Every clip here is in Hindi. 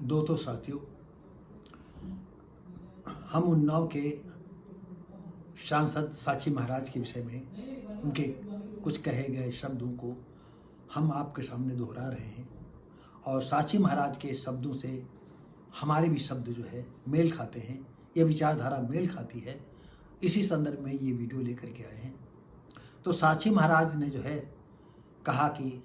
दोस्तों साथियों, हम उन्नाव के सांसद साची महाराज के विषय में उनके कुछ कहे गए शब्दों को हम आपके सामने दोहरा रहे हैं और साची महाराज के शब्दों से हमारे भी शब्द जो है मेल खाते हैं, यह विचारधारा मेल खाती है। इसी संदर्भ में ये वीडियो लेकर के आए हैं। तो साची महाराज ने जो है कहा कि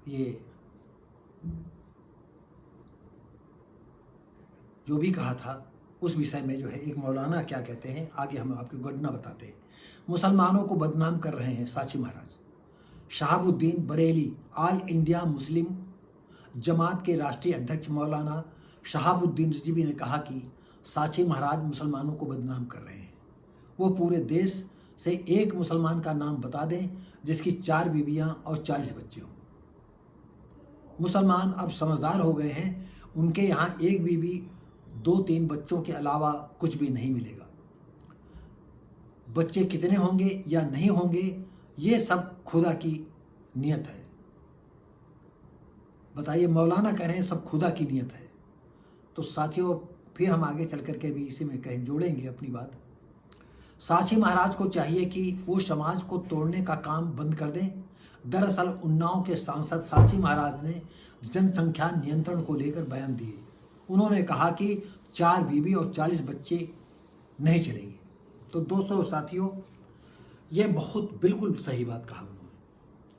ये जो भी कहा था उस विषय में जो है एक मौलाना क्या कहते हैं, आगे हम आपको घटना बताते हैं। मुसलमानों को बदनाम कर रहे हैं Sachi Maharaj. Shahabuddin Bareilly all India Muslim Jamaat के राष्ट्रीय अध्यक्ष मौलाना शहाबुद्दीन रिजवी ने कहा कि साची महाराज मुसलमानों को बदनाम कर रहे हैं। वो पूरे देश से एक मुसलमान का नाम बता दें जिसकी 4 बीवियां और 40 बच्चे हों। मुसलमान अब समझदार हो गए हैं, उनके यहाँ एक बीवी 2-3 बच्चों के अलावा कुछ भी नहीं मिलेगा। बच्चे कितने होंगे या नहीं होंगे ये सब खुदा की नियत है। बताइए, मौलाना कह रहे हैं सब खुदा की नियत है। तो साथियों, फिर हम आगे चल कर के भी इसी में कहीं जोड़ेंगे अपनी बात। साची महाराज को चाहिए कि वो समाज को तोड़ने का काम बंद कर दें। दरअसल उन्नाव के सांसद साची महाराज ने जनसंख्या नियंत्रण को लेकर बयान दिए। उन्होंने कहा कि 4 बीवी और 40 बच्चे नहीं चलेंगे। तो दोस्तों साथियों, ये बहुत बिल्कुल सही बात कहा उन्होंने।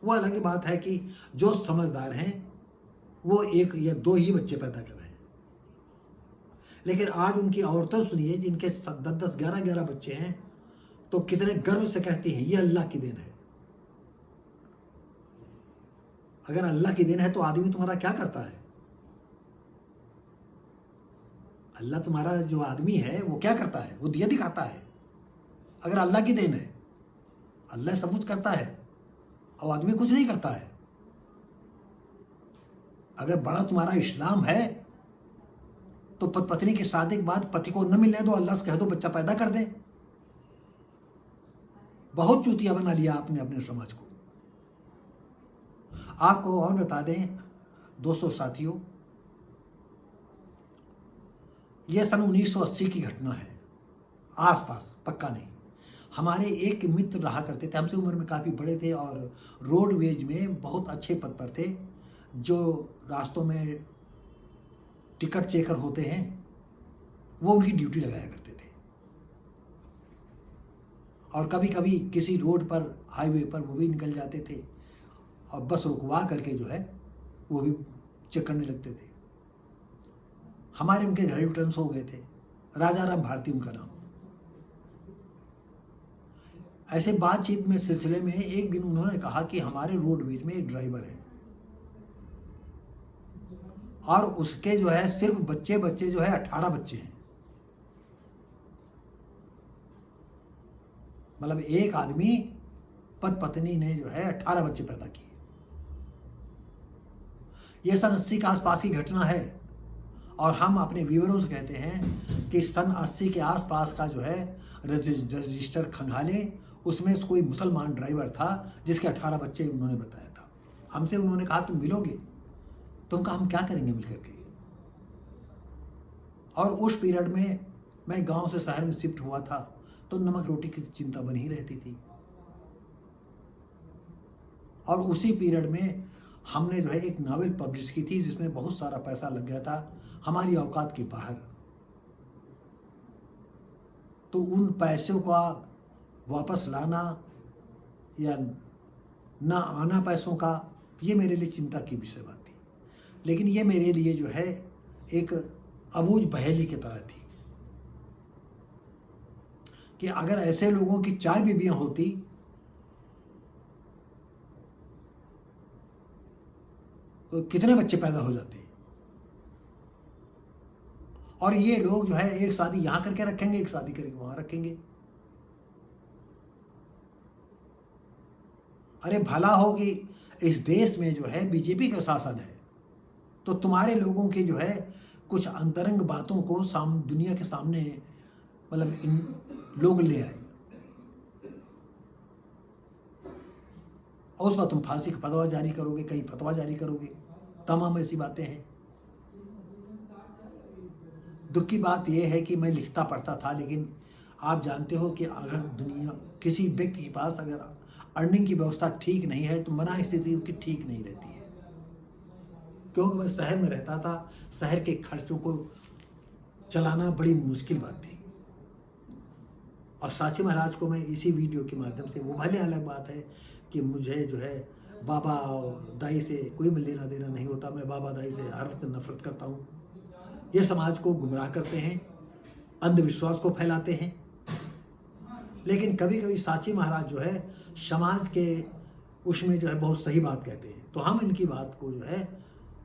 वो अलग ही बात है कि जो समझदार हैं वो 1 या 2 ही बच्चे पैदा कर रहे हैं, लेकिन आज उनकी औरतें सुनिए जिनके 10-10, 11-11 बच्चे हैं, तो कितने गर्व से कहती हैं ये अल्लाह की देन है। अगर अल्लाह की देन है तो आदमी तुम्हारा क्या करता है? अल्लाह तुम्हारा जो आदमी है वो क्या करता है? वो दिया दिखाता है। अगर अल्लाह की देन है, अल्लाह सब कुछ करता है और आदमी कुछ नहीं करता है। अगर बड़ा तुम्हारा इस्लाम है तो पत्नी की शादी के बाद पति को न मिलने दो, अल्लाह से कह दो बच्चा पैदा कर दे। बहुत चूतिया बना लिया आपने अपने समाज को। आपको और बता दें दोस्तों साथियों, यह सन 1980 की घटना है, आसपास, पक्का नहीं। हमारे एक मित्र रहा करते थे, हमसे उम्र में काफ़ी बड़े थे और रोडवेज में बहुत अच्छे पद पर थे। जो रास्तों में टिकट चेकर होते हैं वो उनकी ड्यूटी लगाया करते थे। और कभी कभी किसी रोड पर, हाईवे पर वो भी निकल जाते थे और बस रुकवा करके जो है वो भी चेक करने लगते थे। हमारे उनके घरेलू टर्म्स हो गए थे। राजा राम भारती उनका नाम। ऐसे बातचीत में सिलसिले में एक दिन उन्होंने कहा कि हमारे रोडवेज में एक ड्राइवर है और उसके जो है सिर्फ बच्चे जो है 18 बच्चे हैं। मतलब एक आदमी पत्नी ने जो है 18 बच्चे पैदा किए। यह सन 80 के आसपास की घटना है और हम अपने व्यूअरों से कहते हैं कि सन 80 के आसपास का जो है रजिस्टर खंगाले, उसमें कोई मुसलमान ड्राइवर था जिसके 18 बच्चे उन्होंने बताया था। हमसे उन्होंने कहा तुम मिलोगे? तुम कहा हम क्या करेंगे मिल करके। और उस पीरियड में मैं गांव से शहर में शिफ्ट हुआ था तो नमक रोटी की चिंता बनी ही रहती थी। और उसी पीरियड में हमने जो है एक नावल पब्लिश की थी जिसमें बहुत सारा पैसा लग गया था, हमारी औकात के बाहर। तो उन पैसों का वापस लाना या ना आना पैसों का, ये मेरे लिए चिंता की विषय बात थी। लेकिन ये मेरे लिए जो है एक अबूझ पहेली की तरह थी कि अगर ऐसे लोगों की 4 बीवियां होती तो कितने बच्चे पैदा हो जाते। और ये लोग जो है एक शादी यहां करके रखेंगे, एक शादी करके वहां रखेंगे। अरे भला हो कि इस देश में जो है बीजेपी का शासन है तो तुम्हारे लोगों की जो है कुछ अंतरंग बातों को दुनिया के सामने मतलब इन लोग ले आए और उस पर तुम फांसी का फतवा जारी करोगे, कहीं फतवा जारी करोगे, तमाम ऐसी बातें हैं। दुख की बात यह है कि मैं लिखता पढ़ता था, लेकिन आप जानते हो कि अगर दुनिया किसी व्यक्ति के पास अगर अर्निंग की व्यवस्था ठीक नहीं है तो मना स्थिति उसकी ठीक नहीं रहती है। क्योंकि मैं शहर में रहता था, शहर के खर्चों को चलाना बड़ी मुश्किल बात थी। और साची महाराज को मैं इसी वीडियो के माध्यम से, वो भले अलग बात है कि मुझे जो है बाबा और दाई से कोई लेना देना नहीं होता, मैं बाबा दाई से हर वक्त नफरत करता हूँ। ये समाज को गुमराह करते हैं, अंधविश्वास को फैलाते हैं। लेकिन कभी कभी साची महाराज जो है समाज के उसमें जो है बहुत सही बात कहते हैं, तो हम इनकी बात को जो है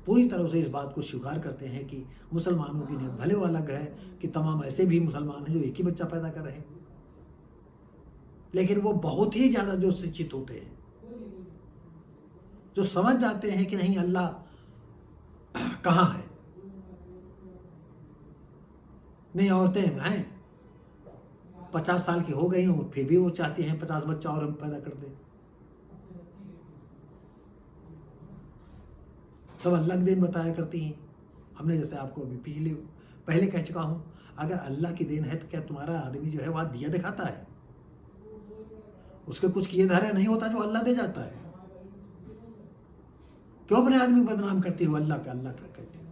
पूरी तरह से इस बात को स्वीकार करते हैं कि मुसलमानों की नीयत भले वो अलग है कि तमाम ऐसे भी मुसलमान हैं जो एक ही बच्चा पैदा कर रहे हैं, लेकिन वो बहुत ही ज़्यादा जो शिक्षित होते हैं, जो समझ जाते हैं कि नहीं अल्लाह कहाँ है। नहीं, औरतें हैं 50 साल की हो गई हूँ फिर भी वो चाहती हैं 50 बच्चा और हम पैदा कर दें। सब अल्लाह के दिन बताया करती हैं। हमने जैसे आपको अभी पहले कह चुका हूँ, अगर अल्लाह की देन है तो क्या तुम्हारा आदमी जो है वहाँ दिया दिखाता है? उसके कुछ किए धरे नहीं होता जो अल्लाह दे जाता है। क्यों अपने आदमी को बदनाम करती हो? अल्लाह का कहती हो।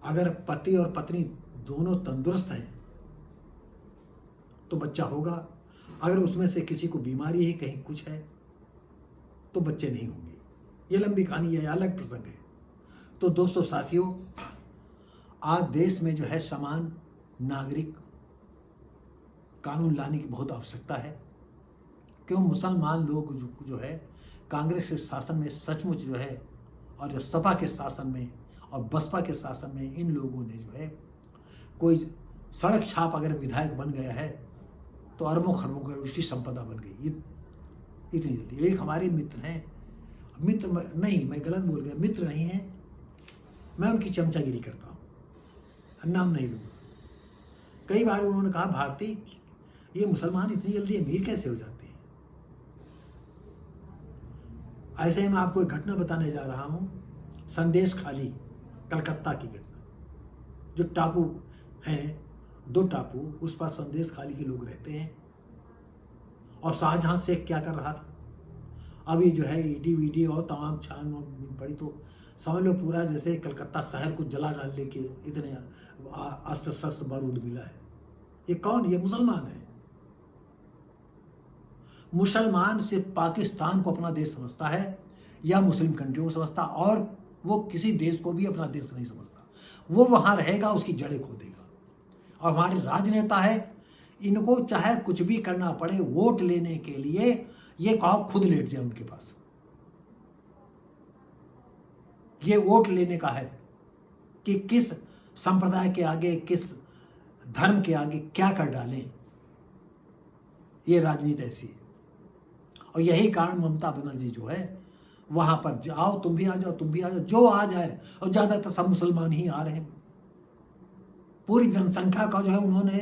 अगर पति और पत्नी दोनों तंदुरुस्त हैं तो बच्चा होगा। अगर उसमें से किसी को बीमारी है, कहीं कुछ है, तो बच्चे नहीं होंगे। ये लंबी कहानी है, अलग प्रसंग है। तो दोस्तों साथियों, आज देश में जो है समान नागरिक कानून लाने की बहुत आवश्यकता है। क्यों मुसलमान लोग जो है कांग्रेस के शासन में सचमुच जो है, और जो सपा के शासन में और बसपा के शासन में इन लोगों ने जो है कोई सड़क छाप अगर विधायक बन गया है तो अरबों खरबों का उसकी संपदा बन गई इतनी जल्दी। एक हमारे मित्र हैं, मित्र नहीं, मैं गलत बोल गया, मित्र नहीं हैं, मैं उनकी चमचागिरी करता हूँ, नाम नहीं लूँगा। कई बार उन्होंने कहा भारती ये मुसलमान इतनी जल्दी अमीर कैसे हो जाते हैं। ऐसे ही मैं आपको एक घटना बताने जा रहा हूँ, संदेश खाली कलकत्ता की घटना। जो टापू हैं, 2 टापू, उस पर संदेश खाली के लोग रहते हैं। और शाहजहां शेख क्या कर रहा था, अभी जो है ईडी वीडी और तमाम छान पड़ी तो समझ लो पूरा जैसे कलकत्ता शहर को जला डालने के इतने अस्त्र शस्त्र बारूद मिला है। ये कौन? ये मुसलमान है। मुसलमान सिर्फ पाकिस्तान को अपना देश समझता है या मुस्लिम कंट्रियों को समझता, और वो किसी देश को भी अपना देश नहीं समझता। वो वहाँ रहेगा, उसकी जड़ें खो देगा। और हमारे राजनेता है, इनको चाहे कुछ भी करना पड़े वोट लेने के लिए, ये कहो खुद लेट जाए उनके पास। ये वोट लेने का है कि किस संप्रदाय के आगे, किस धर्म के आगे क्या कर डालें। ये राजनीति ऐसी है। और यही कारण ममता बनर्जी जो है वहां पर जाओ, तुम भी आ जाओ, तुम भी आ जाओ, जो आ जाए, और ज्यादातर सब मुसलमान ही आ रहे हैं। पूरी जनसंख्या का जो है उन्होंने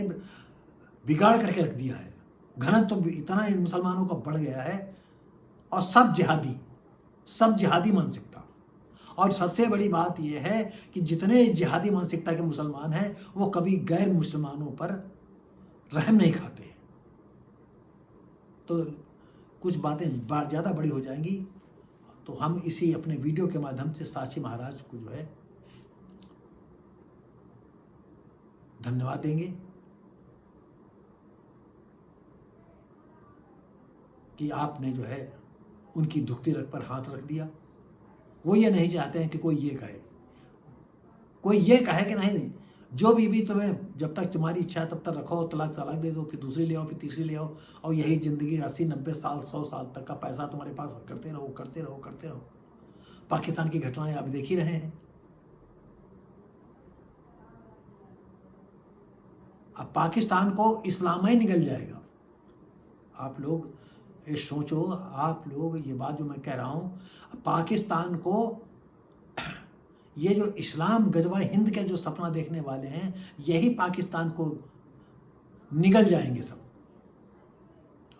बिगाड़ करके रख दिया है। घनत्व तो इतना इन मुसलमानों का बढ़ गया है, और सब जिहादी मानसिकता। और सबसे बड़ी बात यह है कि जितने जिहादी मानसिकता के मुसलमान हैं वो कभी गैर मुसलमानों पर रहम नहीं खाते हैं। तो कुछ बातें ज़्यादा बड़ी हो जाएंगी, तो हम इसी अपने वीडियो के माध्यम से साची महाराज को जो है धन्यवाद देंगे कि आपने जो है उनकी दुखती रग पर हाथ रख दिया। वो ये नहीं चाहते हैं कि कोई ये कहे कि नहीं, जो बीवी तुम्हें जब तक तुम्हारी इच्छा है तब तक रखो, तलाक दे दो, फिर दूसरी ले आओ, फिर तीसरी ले आओ, और यही ज़िंदगी 80-90 साल 100 साल तक का पैसा तुम्हारे पास करते रहो। पाकिस्तान की घटनाएं आप देख ही रहे हैं। अब पाकिस्तान को इस्लाम ही निगल जाएगा। आप लोग ये सोचो, आप लोग ये बात जो मैं कह रहा हूँ, पाकिस्तान को ये जो इस्लाम गजवा हिंद के जो सपना देखने वाले हैं, यही पाकिस्तान को निगल जाएंगे सब,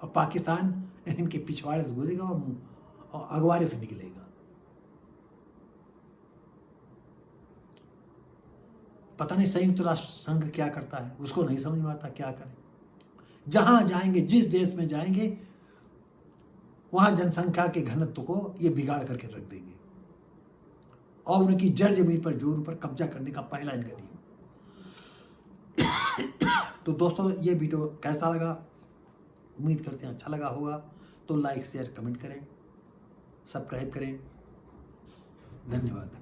और पाकिस्तान इनके पिछवाड़े से गुजरेगा और अगवारे से निकलेगा। पता नहीं संयुक्त राष्ट्र संघ क्या करता है, उसको नहीं समझ में आता क्या करें। जहां जाएंगे, जिस देश में जाएंगे, वहां जनसंख्या के घनत्व को ये बिगाड़ करके रख देंगे और उनकी जड़ जमीन पर जोर पर कब्जा करने का पहला इनका नियम। तो दोस्तों, ये वीडियो कैसा लगा, उम्मीद करते हैं अच्छा लगा होगा। तो लाइक शेयर कमेंट करें, सब्सक्राइब करें। धन्यवाद।